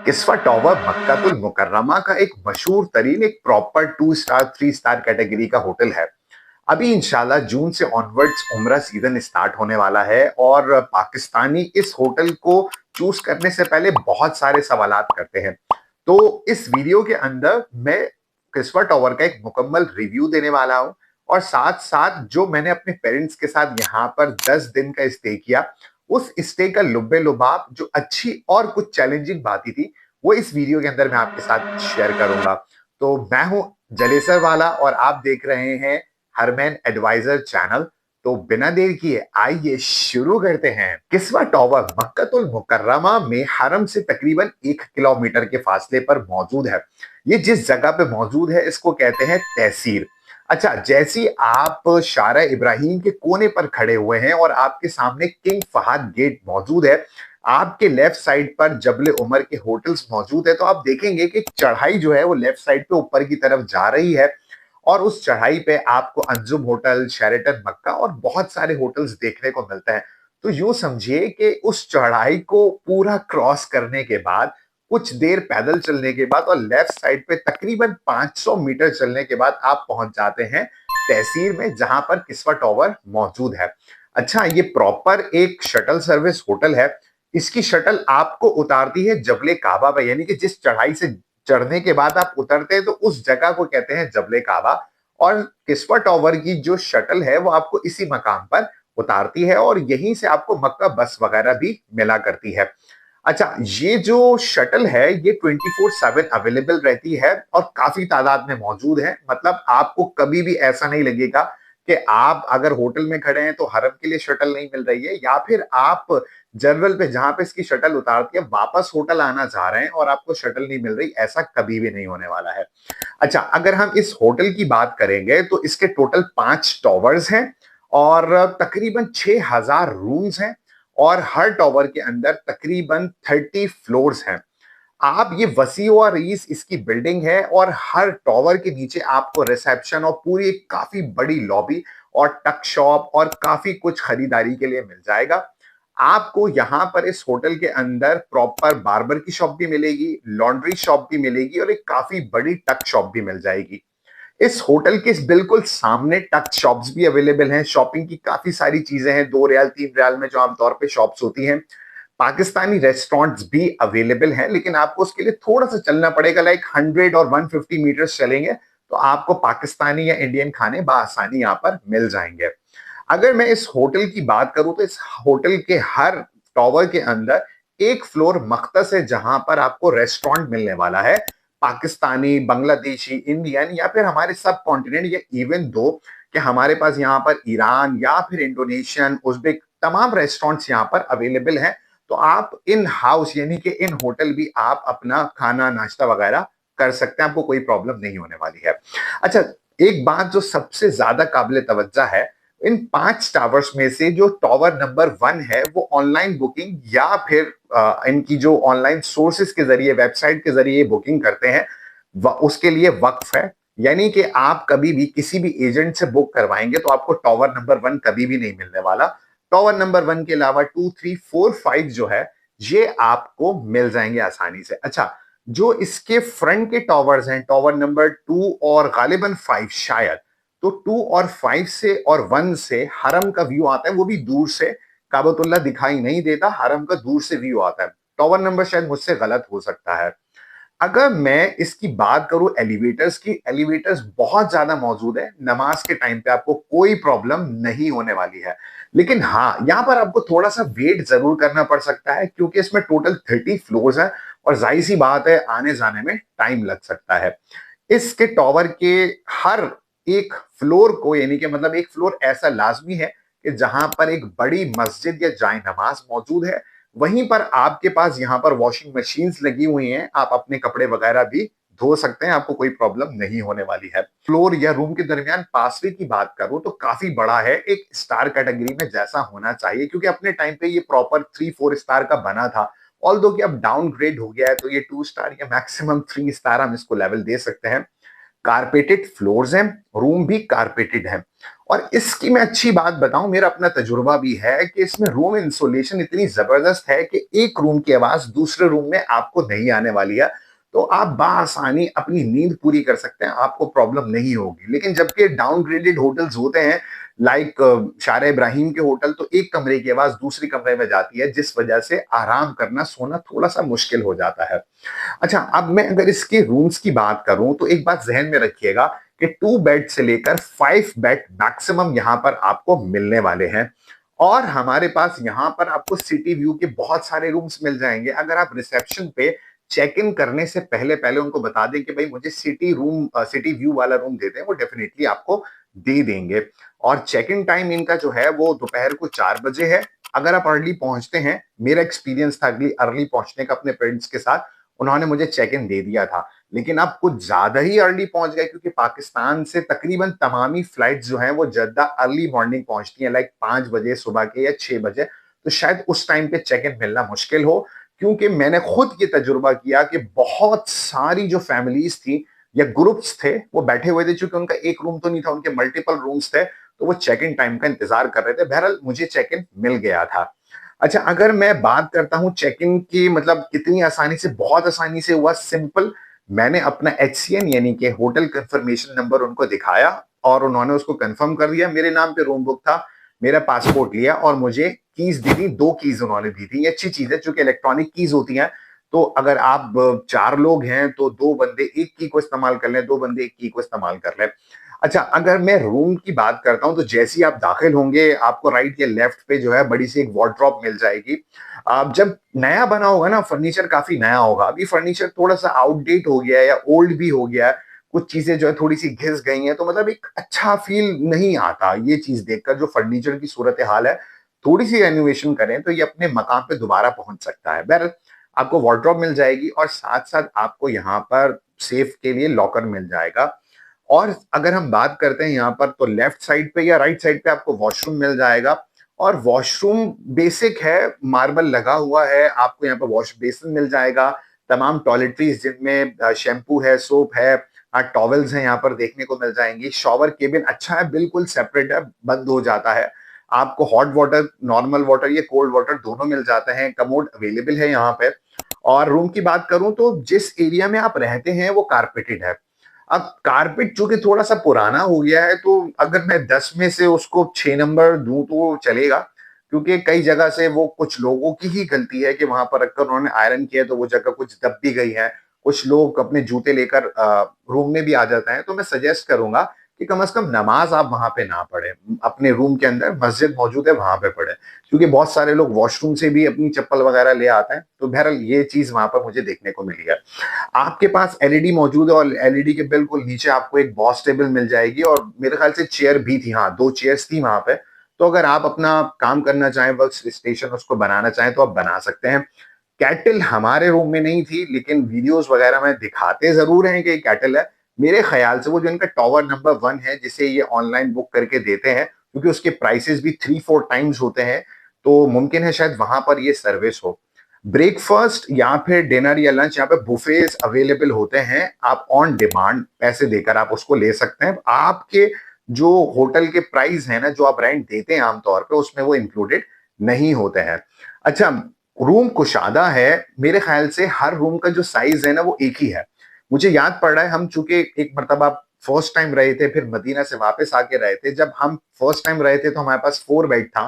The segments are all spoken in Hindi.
किस्वा टॉवर मक्कातुल मुकर्रमा का एक मशहूर तरीन एक प्रॉपर 2 स्टार 3 स्टार कैटेगरी का होटल है। अभी इंशाल्लाह जून से ऑनवर्ड्स उम्रा सीजन स्टार्ट होने वाला है और पाकिस्तानी इस होटल को चूज करने से पहले बहुत सारे सवालात करते हैं। तो इस वीडियो के अंदर मैं किस्वा टॉवर का एक मुकम्मल रिव्यू देने वाला हूं और साथ साथ जो मैंने अपने पेरेंट्स के साथ यहाँ पर 10 दिन का स्टे किया, उस स्टे का लुब्बे लुबाब जो अच्छी और कुछ चैलेंजिंग बातें थी, वो इस वीडियो के अंदर मैं आपके साथ शेयर करूंगा। तो मैं हूं जलेसर वाला और आप देख रहे हैं हरमैन एडवाइजर चैनल। तो बिना देर किए आइए शुरू करते हैं। किस्वा टॉवर मक्कतुल मुकर्रमा में हरम से तकरीबन 1 किलोमीटर के फासले पर मौजूद है। ये जिस जगह पे मौजूद है इसको कहते हैं तहसीर। अच्छा, जैसी आप शारा इब्राहिम के कोने पर खड़े हुए हैं और आपके सामने किंग फहद गेट मौजूद है, आपके लेफ्ट साइड पर जबले उमर के होटल्स मौजूद है, तो आप देखेंगे कि चढ़ाई जो है वो लेफ्ट साइड पे ऊपर की तरफ जा रही है और उस चढ़ाई पे आपको अंजुम होटल, शेरेटन मक्का और बहुत सारे होटल्स देखने को मिलते हैं। तो यूं समझिए कि उस चढ़ाई को पूरा क्रॉस करने के बाद, कुछ देर पैदल चलने के बाद और लेफ्ट साइड पे तकरीबन 500 मीटर चलने के बाद आप पहुंच जाते हैं तहसीर में, जहां पर किस्वा टॉवर मौजूद है। अच्छा, ये प्रॉपर एक शटल सर्विस होटल है। इसकी शटल आपको उतारती है जबले काबा पे, यानी कि जिस चढ़ाई से चढ़ने के बाद आप उतरते हैं तो उस जगह को कहते हैं जबले काबा। और किस्वा टॉवर की जो शटल है वो आपको इसी मकाम पर उतारती है और यहीं से आपको मक्का बस वगैरह भी मिला करती है। अच्छा, ये जो शटल है ये 24/7 अवेलेबल रहती है और काफी तादाद में मौजूद है। मतलब आपको कभी भी ऐसा नहीं लगेगा कि आप अगर होटल में खड़े हैं तो हरम के लिए शटल नहीं मिल रही है, या फिर आप जनरल पे जहां पे इसकी शटल उतारती है वापस होटल आना चाह रहे हैं और आपको शटल नहीं मिल रही, ऐसा कभी भी नहीं होने वाला है। अच्छा, अगर हम इस होटल की बात करेंगे तो इसके टोटल 5 टॉवर्स हैं और तकरीबन 6,000 रूम्स हैं और हर टॉवर के अंदर तकरीबन 30 फ्लोर्स हैं। आप ये वसी और रईस इसकी बिल्डिंग है और हर टॉवर के नीचे आपको रिसेप्शन और पूरी एक काफी बड़ी लॉबी और टक शॉप और काफी कुछ खरीदारी के लिए मिल जाएगा। आपको यहाँ पर इस होटल के अंदर प्रॉपर बार्बर की शॉप भी मिलेगी, लॉन्ड्री शॉप भी मिलेगी और एक काफी बड़ी टक शॉप भी मिल जाएगी। इस होटल के बिल्कुल सामने टच शॉप्स भी अवेलेबल हैं। शॉपिंग की काफी सारी चीजें हैं, 2 रियाल 3 रियाल में जो आमतौर पे शॉप्स होती हैं। पाकिस्तानी रेस्टोरेंट्स भी अवेलेबल हैं, लेकिन आपको उसके लिए थोड़ा सा चलना पड़ेगा। लाइक 100 और 150 मीटर्स चलेंगे तो आपको पाकिस्तानी या इंडियन खाने बआसानी यहाँ पर मिल जाएंगे। अगर मैं इस होटल की बात करूं तो इस होटल के हर टॉवर के अंदर एक फ्लोर मख्तस है जहां पर आपको रेस्टोरेंट मिलने वाला है। पाकिस्तानी, बांग्लादेशी, इंडियन या फिर हमारे सब कॉन्टिनेंट, या इवन दो कि हमारे पास यहाँ पर ईरान या फिर इंडोनेशियन, उज्बेक तमाम रेस्टोरेंट्स यहाँ पर अवेलेबल हैं। तो आप इन हाउस यानी कि इन होटल भी आप अपना खाना नाश्ता वगैरह कर सकते हैं, आपको कोई प्रॉब्लम नहीं होने वाली है। अच्छा, एक बात जो सबसे ज्यादा काबिल तवज्जो है, इन 5 टावर्स में से जो टावर नंबर 1 है वो ऑनलाइन बुकिंग या फिर इनकी जो ऑनलाइन सोर्सेस के जरिए, वेबसाइट के जरिए बुकिंग करते हैं, उसके लिए वक्फ है। यानी कि आप कभी भी किसी भी एजेंट से बुक करवाएंगे तो आपको टावर नंबर 1 कभी भी नहीं मिलने वाला। टावर नंबर 1 के अलावा 2, 3, 4, 5 जो है ये आपको मिल जाएंगे आसानी से। अच्छा, जो इसके फ्रंट के टावर्स हैं, टावर नंबर 2 और गालिबन 5 शायद, तो 2 और 5 से और 1 से हरम का व्यू आता है, वो भी दूर से। काबतुल्ला दिखाई नहीं देता, हरम का दूर से व्यू आता है। टावर नंबर शायद मुझसे गलत हो सकता है। अगर मैं इसकी बात करूं एलिवेटर्स की, एलिवेटर्स बहुत ज्यादा मौजूद है। नमाज के टाइम पे आपको कोई प्रॉब्लम नहीं होने वाली है। लेकिन हाँ, यहां पर आपको थोड़ा सा वेट जरूर करना पड़ सकता है क्योंकि इसमें टोटल 30 फ्लोर्स है और जाहिर सी बात है आने जाने में टाइम लग सकता है। इसके टॉवर के हर एक फ्लोर को, यानी कि मतलब एक फ्लोर ऐसा लाजमी है कि जहां पर एक बड़ी मस्जिद या जाए नमाज मौजूद है। वहीं पर आपके पास यहाँ पर वॉशिंग मशीन्स लगी हुई हैं, आप अपने कपड़े वगैरह भी धो सकते हैं, आपको कोई प्रॉब्लम नहीं होने वाली है। फ्लोर या रूम के दरमियान पासवे की बात करूं तो काफी बड़ा है, एक स्टार कैटेगरी में जैसा होना चाहिए, क्योंकि अपने टाइम पे ये प्रॉपर 3-4 स्टार का बना था। ऑल्दो कि अब डाउनग्रेड हो गया है तो ये 2 स्टार या मैक्सिमम 3 स्टार हम इसको लेवल दे सकते हैं। कारपेटेड फ्लोर्स हैं, रूम भी कारपेटेड हैं। और इसकी मैं अच्छी बात बताऊं, मेरा अपना तजुर्बा भी है कि इसमें रूम इंसुलेशन इतनी जबरदस्त है कि एक रूम की आवाज दूसरे रूम में आपको नहीं आने वाली है, तो आप बासानी अपनी नींद पूरी कर सकते हैं, आपको प्रॉब्लम नहीं होगी। लेकिन जबकि डाउनग्रेडेड होटल्स होते हैं, लाइक शारा इब्राहिम के होटल, तो एक कमरे की आवाज दूसरी कमरे में जाती है, जिस वजह से आराम करना, सोना थोड़ा सा मुश्किल हो जाता है। अच्छा, अब मैं अगर इसके रूम्स की बात करूं तो एक बात जहन में रखिएगा कि 2 बेड से लेकर 5 बेड मैक्सिमम यहां पर आपको मिलने वाले हैं। और हमारे पास यहां पर आपको सिटी व्यू के बहुत सारे रूम्स मिल जाएंगे। अगर आप रिसेप्शन पे चेक इन करने से पहले पहले उनको बता दें कि भाई मुझे सिटी व्यू वाला रूम दे दें, वो डेफिनेटली आपको दे देंगे। और चेक इन टाइम इनका जो है वो दोपहर को 4 बजे है। अगर आप अर्ली पहुंचते हैं, मेरा एक्सपीरियंस था अगली अर्ली पहुंचने का अपने फ्रेंड्स के साथ, उन्होंने मुझे चेक इन दे दिया था। लेकिन आप कुछ ज्यादा ही अर्ली पहुंच गए, क्योंकि पाकिस्तान से तकरीबन तमामी फ्लाइट जो हैं वो जद्दा अर्ली मॉर्निंग पहुंचती हैं, लाइक 5 बजे सुबह के या 6 बजे। तो शायद उस टाइम पे चेक इन मिलना मुश्किल हो, क्योंकि मैंने खुद ये तजुर्बा किया कि बहुत सारी जो फैमिलीज थी या ग्रुप्स थे वो बैठे हुए थे, चूंकि उनका एक रूम तो नहीं था, उनके मल्टीपल रूम्स थे, तो वो चेक इन टाइम का इंतजार कर रहे थे। बहरहाल मुझे चेक इन मिल गया था। अच्छा, अगर मैं बात करता हूं चेक इन की, मतलब कितनी आसानी से, बहुत आसानी से हुआ, सिंपल। मैंने अपना HCN यानी कि होटल कंफर्मेशन नंबर उनको दिखाया और उन्होंने उसको कंफर्म कर दिया। मेरे नाम पे रूम बुक था, मेरा पासपोर्ट लिया और मुझे कीज दी थी। 2 कीज उन्होंने दी थी। ये अच्छी चीज है, चूंकि इलेक्ट्रॉनिक कीज होती हैं, तो अगर आप 4 लोग हैं तो 2 बंदे एक की को इस्तेमाल कर लें, 2 बंदे एक की को इस्तेमाल कर लें। अच्छा, अगर मैं रूम की बात करता हूं तो जैसे ही आप दाखिल होंगे, आपको राइट या लेफ्ट पे जो है बड़ी सी एक वार्डरोब मिल जाएगी। आप जब नया बना होगा ना, फर्नीचर काफी नया होगा। अभी फर्नीचर थोड़ा सा आउटडेट हो गया है या ओल्ड भी हो गया है, कुछ चीजें जो है थोड़ी सी घिस गई हैं, तो मतलब एक अच्छा फील नहीं आता ये चीज देखकर। जो फर्नीचर की सूरत हाल है, थोड़ी सी रेनोवेशन करें तो ये अपने मकाम पे दोबारा पहुंच सकता है। बहरहाल आपको वार्डरोब मिल जाएगी और साथ साथ आपको यहाँ पर सेफ के लिए लॉकर मिल जाएगा। और अगर हम बात करते हैं यहाँ पर, तो लेफ्ट साइड पे या राइट साइड पे आपको वॉशरूम मिल जाएगा। और वॉशरूम बेसिक है, मार्बल लगा हुआ है। आपको यहाँ पर वॉश बेसिन मिल जाएगा, तमाम टॉयलेटरीज जिनमें शैम्पू है, सोप है, टॉवेल्स हैं यहाँ पर देखने को मिल जाएंगी। शॉवर केबिन अच्छा है, बिल्कुल सेपरेट है, बंद हो जाता है। आपको हॉट वाटर, नॉर्मल वाटर, ये कोल्ड वाटर दोनों मिल जाते हैं। कमोड अवेलेबल है यहाँ पे। और रूम की बात करूं तो जिस एरिया में आप रहते हैं वो कारपेटेड है। अब कारपेट चूंकि थोड़ा सा पुराना हो गया है, तो अगर मैं 10 में से उसको 6 नंबर दूं तो चलेगा, क्योंकि कई जगह से वो कुछ लोगों की ही गलती है कि वहां पर रखकर उन्होंने आयरन किया तो वो जगह कुछ दब भी गई है। कुछ लोग अपने जूते लेकर रूम में भी आ जाते हैं। तो मैं सजेस्ट करूंगा कि कम से कम नमाज आप वहां पे ना पढ़े, अपने रूम के अंदर मस्जिद मौजूद है वहां पे पढ़े, क्योंकि बहुत सारे लोग वॉशरूम से भी अपनी चप्पल वगैरह ले आते हैं। तो बहरहाल ये चीज वहां पर मुझे देखने को मिली है। आपके पास एलईडी मौजूद है और एलईडी के बिल्कुल नीचे आपको एक बॉस टेबल मिल जाएगी, और मेरे ख्याल से चेयर भी थी, हाँ 2 चेयर्स थी वहां पे। तो अगर आप अपना काम करना चाहें, वर्क स्टेशन उसको बनाना चाहें, तो आप बना सकते हैं। कैटल हमारे रूम में नहीं थी, लेकिन वीडियोस वगैरह में दिखाते जरूर हैं कि कैटल है। मेरे ख्याल से वो जो इनका टॉवर नंबर 1 है, जिसे ये ऑनलाइन बुक करके देते हैं, क्योंकि उसके प्राइसेस भी 3-4 टाइम्स होते हैं, तो मुमकिन है शायद वहां पर ये सर्विस हो। ब्रेकफास्ट या फिर डिनर या लंच, यहाँ पे बुफेज अवेलेबल होते हैं। आप ऑन डिमांड पैसे देकर आप उसको ले सकते हैं। आपके जो होटल के प्राइस है ना, जो आप रेंट देते हैं आमतौर पे, उसमें वो इंक्लूडेड नहीं होते हैं। अच्छा, रूम कुशादा है। मेरे ख्याल से हर रूम का जो साइज है ना वो एक ही है। मुझे याद पड़ रहा है, हम चूंकि एक मरतबा फर्स्ट टाइम रहे थे, फिर मदीना से वापस आके रहे थे। जब हम फर्स्ट टाइम रहे थे तो हमारे पास 4 बेड था,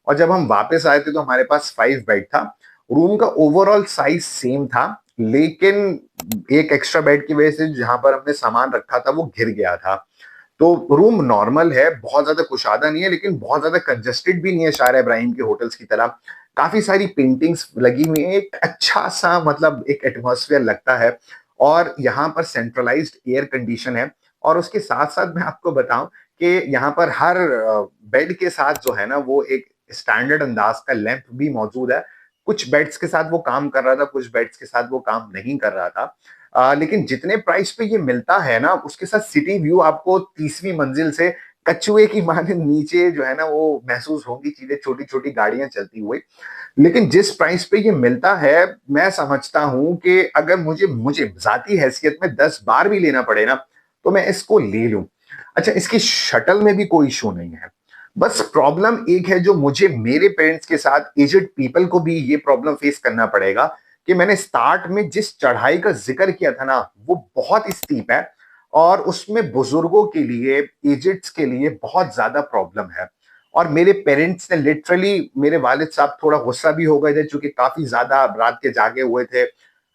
और जब हम वापस आए थे तो हमारे पास 5 बेड था। रूम का ओवरऑल साइज सेम था, लेकिन एक एक्स्ट्रा बेड की वजह से जहां पर हमने सामान रखा था वो घिर गया था। तो रूम नॉर्मल है, बहुत ज्यादा कुशादा नहीं है, लेकिन बहुत ज्यादा कंजेस्टेड भी नहीं है शारा इब्राहिम के होटल्स की तरह। काफी सारी पेंटिंग्स लगी हुई हैं, एक अच्छा सा मतलब एक एटमॉस्फेयर लगता है। और यहाँ पर सेंट्रलाइज्ड एयर कंडीशन है। और उसके साथ साथ मैं आपको बताऊं कि यहाँ पर हर बेड के साथ जो है ना वो एक स्टैंडर्ड अंदाज का लैंप भी मौजूद है। कुछ बेड्स के साथ वो काम कर रहा था, कुछ बेड्स के साथ वो काम नहीं कर रहा था। लेकिन जितने प्राइस पे ये मिलता है ना, उसके साथ सिटी व्यू आपको 30वीं मंजिल से कछुए की माने नीचे जो है ना वो महसूस होगी, चीजें, छोटी छोटी गाड़ियां चलती हुई। लेकिन जिस प्राइस पे ये मिलता है, मैं समझता हूं कि अगर मुझे मुझे जाती हैसियत में 10 बार भी लेना पड़े ना, तो मैं इसको ले लूं। अच्छा, इसकी शटल में भी कोई इशू नहीं है। बस प्रॉब्लम एक है जो मुझे मेरे पेरेंट्स के साथ एजेड पीपल को भी ये प्रॉब्लम फेस करना पड़ेगा कि मैंने स्टार्ट में जिस चढ़ाई का जिक्र किया था ना, वो बहुत स्टीप है और उसमें बुजुर्गों के लिए, एजेड्स के लिए बहुत ज्यादा प्रॉब्लम है। और मेरे पेरेंट्स ने लिटरली, मेरे वालिद साहब थोड़ा गुस्सा भी हो गए थे क्योंकि काफी ज्यादा रात के जागे हुए थे।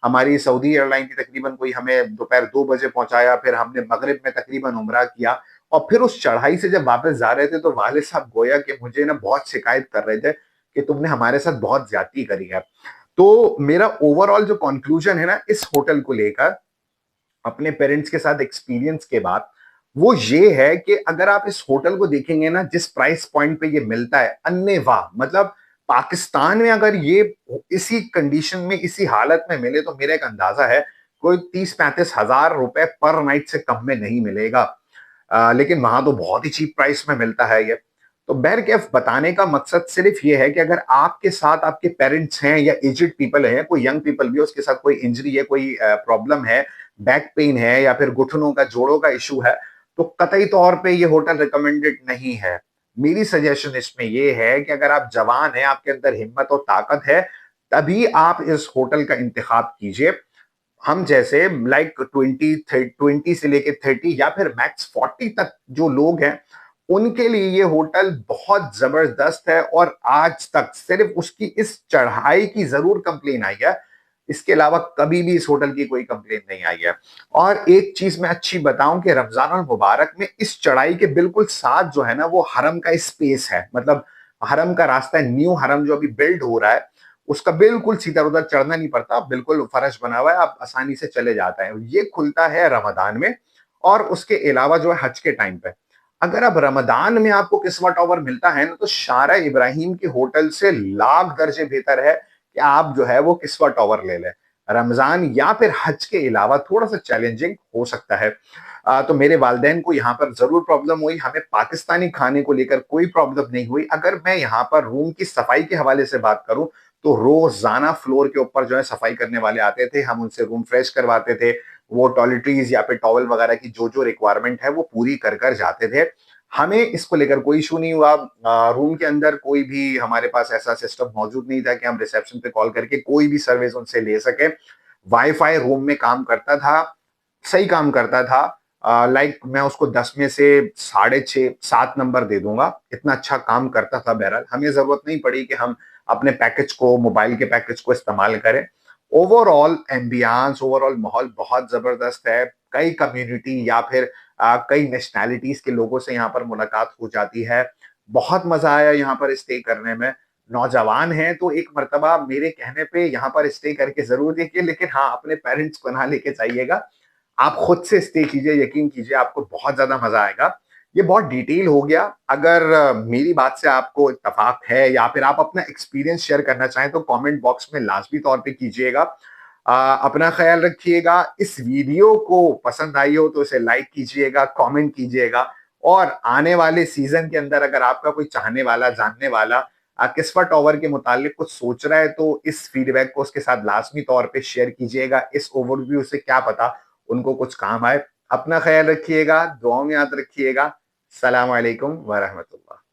हमारी सऊदी एयरलाइन की तकरीबन कोई हमें दोपहर 2 बजे पहुंचाया, फिर हमने मगरिब में तकरीबन उमरा किया और फिर उस चढ़ाई से जब वापस जा रहे थे तो वालिद साहब गोया कि मुझे ना बहुत शिकायत कर रहे थे कि तुमने हमारे साथ बहुत ज्यादती करी है। तो मेरा ओवरऑल जो कंक्लूजन है ना इस होटल को लेकर, अपने पेरेंट्स के साथ एक्सपीरियंस के बाद, वो ये है कि अगर आप इस होटल को देखेंगे ना, जिस प्राइस पॉइंट पे ये मिलता है, अन्य वाह, मतलब पाकिस्तान में अगर ये इसी कंडीशन में, इसी हालत में मिले तो मेरा एक अंदाजा है कोई 30-35 हजार रुपए पर नाइट से कम में नहीं मिलेगा। लेकिन वहां तो बहुत ही चीप प्राइस में मिलता है ये। तो बहरकैफ बताने का मकसद सिर्फ ये है कि अगर आपके साथ आपके पेरेंट्स हैं या एजेड पीपल हैं, कोई यंग पीपल भी है, उसके साथ कोई इंजरी है, कोई प्रॉब्लम है, बैक पेन है या फिर घुटनों का, जोड़ों का इशू है, तो कतई तौर पे ये होटल रिकमेंडेड नहीं है। मेरी सजेशन इसमें ये है कि अगर आप जवान हैं, आपके अंदर हिम्मत और ताकत है, तभी आप इस होटल का इंतखाब कीजिए। हम जैसे लाइक 20 से लेके 30 या फिर मैक्स 40 तक जो लोग हैं, उनके लिए ये होटल बहुत जबरदस्त है और आज तक सिर्फ उसकी इस चढ़ाई की जरूर कंप्लेन आई है, इसके अलावा कभी भी इस होटल की कोई कंप्लेन नहीं आई है। और एक चीज मैं अच्छी बताऊं कि रमजान मुबारक में इस चढ़ाई के बिल्कुल साथ जो है ना, वो हरम का स्पेस है, मतलब हरम का रास्ता है, न्यू हरम जो अभी बिल्ड हो रहा है, उसका बिल्कुल सीधा उधर चढ़ना नहीं पड़ता, बिल्कुल फर्श बना हुआ है, आप आसानी से चले जाते हैं। ये खुलता है रमजान में और उसके अलावा जो है हज के टाइम पे। अगर अब रमजान में आपको किस्वा टावर मिलता है ना, तो शारा इब्राहिम के होटल से लाख दर्जे बेहतर है कि आप जो है वो किस्वा टावर ले लें। रमजान या फिर हज के अलावा थोड़ा सा चैलेंजिंग हो सकता है। तो मेरे वालदेन को यहाँ पर जरूर प्रॉब्लम हुई, हमें पाकिस्तानी खाने को लेकर कोई प्रॉब्लम नहीं हुई। अगर मैं यहाँ पर रूम की सफाई के हवाले से बात करूं, तो रोजाना फ्लोर के ऊपर जो है सफाई करने वाले आते थे, हम उनसे रूम फ्रेश करवाते थे, वो टॉयलेटरीज या फिर टॉवल वगैरह की जो जो रिक्वायरमेंट है वो पूरी कर कर जाते थे। हमें इसको लेकर कोई इशू नहीं हुआ। रूम के अंदर कोई भी हमारे पास ऐसा सिस्टम मौजूद नहीं था कि हम रिसेप्शन पे कॉल करके कोई भी सर्विस उनसे ले सके। वाईफाई रूम में काम करता था, सही काम करता था। लाइक मैं उसको 10 में से 6.5-7 नंबर दे दूंगा, इतना अच्छा काम करता था। बहरहाल हमें जरूरत नहीं पड़ी कि हम अपने पैकेज को, मोबाइल के पैकेज को इस्तेमाल करें। ओवरऑल एम्बियांस, ओवरऑल माहौल बहुत जबरदस्त है। कई कम्युनिटी या फिर कई नेशनैलिटीज के लोगों से यहाँ पर मुलाकात हो जाती है। बहुत मजा आया यहाँ पर स्टे करने में। नौजवान हैं तो एक मर्तबा मेरे कहने पे यहाँ पर स्टे करके जरूर देखिए, लेकिन हाँ, अपने पेरेंट्स को ना लेके जाइएगा। आप खुद से स्टे कीजिए, यकीन कीजिए आपको बहुत ज्यादा मजा आएगा। ये बहुत डिटेल हो गया। अगर मेरी बात से आपको इत्तेफाक है या फिर आप अपना एक्सपीरियंस शेयर करना चाहें तो कमेंट बॉक्स में लाजमी तौर पे कीजिएगा। अपना ख्याल रखिएगा। इस वीडियो को पसंद आई हो तो इसे लाइक कीजिएगा, कमेंट कीजिएगा। और आने वाले सीजन के अंदर अगर आपका कोई चाहने वाला, जानने वाला किस्वा टावर के मुतालिक कुछ सोच रहा है, तो इस फीडबैक को उसके साथ लाजमी तौर पे शेयर कीजिएगा। इस ओवरव्यू से क्या पता उनको कुछ काम आए। अपना ख्याल रखिएगा, दुआओं में याद रखिएगा। सलाम अलैकुम व रहमतुल्लाह।